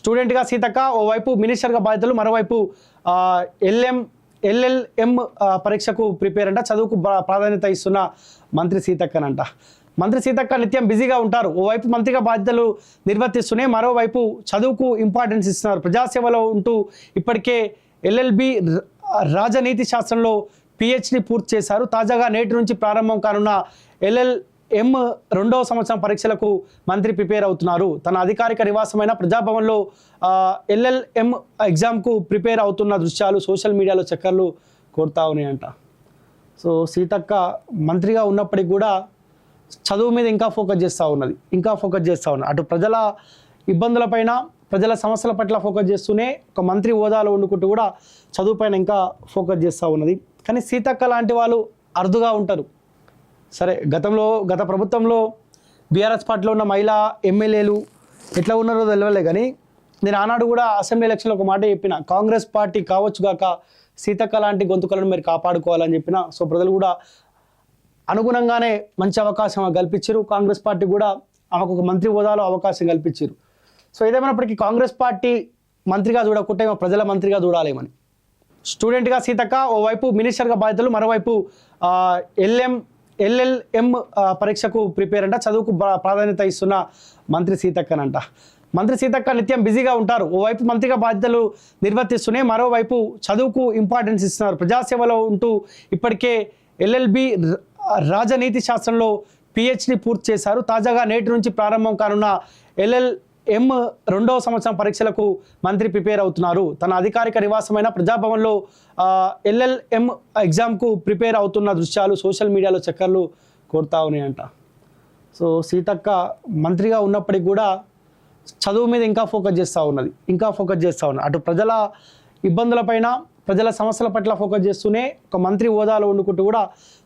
స్టూడెంట్గా సీతక్క ఓవైపు మినిస్టర్గా బాధ్యతలు, మరోవైపు ఎల్ఎల్ఎం పరీక్షకు ప్రిపేర్ అంట. చదువుకు ప్రాధాన్యత ఇస్తున్న మంత్రి సీతక్కనంట. మంత్రి సీతక్క నిత్యం బిజీగా ఉంటారు. ఓవైపు మంత్రిగా బాధ్యతలు నిర్వర్తిస్తూనే మరోవైపు చదువుకు ఇంపార్టెన్స్ ఇస్తున్నారు. ప్రజాసేవలో ఉంటూ ఇప్పటికే ఎల్ఎల్బి రాజనీతి శాస్త్రంలో పిహెచ్డి పూర్తి చేశారు. తాజాగా నేటి నుంచి ప్రారంభం కానున్న ఎల్ఎల్ఎం 2వ సంవత్సరం పరీక్షలకు మంత్రి ప్రిపేర్ అవుతున్నారు. తన అధికారిక నివాసమైన ప్రజాభవన్లో ఎల్ఎల్ఎం ఎగ్జామ్కు ప్రిపేర్ అవుతున్న దృశ్యాలు సోషల్ మీడియాలో చక్కర్లు కొడతా ఉన్నాయంట. సో సీతక్క మంత్రిగా ఉన్నప్పటికీ కూడా చదువు మీద ఇంకా ఫోకస్ చేస్తూ ఉన్నది. అటు ప్రజల ఇబ్బందులపైన, ప్రజల సమస్యల పట్ల ఫోకస్ చేస్తూనే ఒక మంత్రి హోదాలో వండుకుంటూ కూడా చదువుపైన ఇంకా ఫోకస్ చేస్తూ ఉన్నది. కానీ సీతక్క లాంటి వాళ్ళు అరుదుగా ఉంటారు. సరే, గత ప్రభుత్వంలో బీఆర్ఎస్ పార్టీలో ఉన్న మహిళా ఎమ్మెల్యేలు ఎట్లా ఉన్నారో తెలియలే. కానీ నేను ఆనాడు కూడా అసెంబ్లీ ఎలక్షన్లో ఒక మాట చెప్పిన, కాంగ్రెస్ పార్టీ కావచ్చుగాక సీతక్క లాంటి గొంతుకలను మీరు కాపాడుకోవాలని చెప్పిన. సో ప్రజలు కూడా అనుగుణంగానే మంచి అవకాశం కల్పించారు. కాంగ్రెస్ పార్టీ కూడా ఆమెకు ఒక మంత్రి హోదాలో అవకాశం కల్పించారు. సో ఏదేమైనప్పటికీ కాంగ్రెస్ పార్టీ మంత్రిగా చూడకుంటే ప్రజల మంత్రిగా చూడాలేమని. స్టూడెంట్గా సీతక్క ఓవైపు మినిస్టర్గా బాధ్యతలు, మరోవైపు ఎల్ఎల్ఎం పరీక్షకు ప్రిపేర్ అంట. చదువుకు ప్రాధాన్యత ఇస్తున్న మంత్రి సీతక్కనంట. మంత్రి సీతక్క నిత్యం బిజీగా ఉంటారు. ఓవైపు మంత్రిగా బాధ్యతలు నిర్వర్తిస్తూనే మరోవైపు చదువుకు ఇంపార్టెన్స్ ఇస్తున్నారు. ప్రజాసేవలో ఉంటూ ఇప్పటికే ఎల్ఎల్బి రాజనీతి శాస్త్రంలో పిహెచ్డి పూర్తి చేశారు. తాజాగా నేటి నుంచి ప్రారంభం కానున్న ఎల్ఎల్ఎం 2వ సంవత్సరం పరీక్షలకు మంత్రి ప్రిపేర్ అవుతున్నారు. తన అధికారిక నివాసమైన ప్రజాభవన్లో ఎల్ఎల్ఎం ఎగ్జామ్కు ప్రిపేర్ అవుతున్న దృశ్యాలు సోషల్ మీడియాలో చక్కర్లు కొడతా ఉన్నాయంట. సో సీతక్క మంత్రిగా ఉన్నప్పటికీ కూడా చదువు మీద ఇంకా ఫోకస్ చేస్తూ ఉన్నది. అటు ప్రజల ఇబ్బందులపైన, ప్రజల సమస్యల పట్ల ఫోకస్ చేస్తూనే ఒక మంత్రి హోదాలో వండుకుంటూ కూడా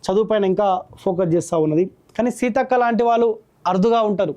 చదువుపైన ఇంకా ఫోకస్ చేస్తూ ఉన్నది. కానీ సీతక్క లాంటి వాళ్ళు అరుదుగా ఉంటారు.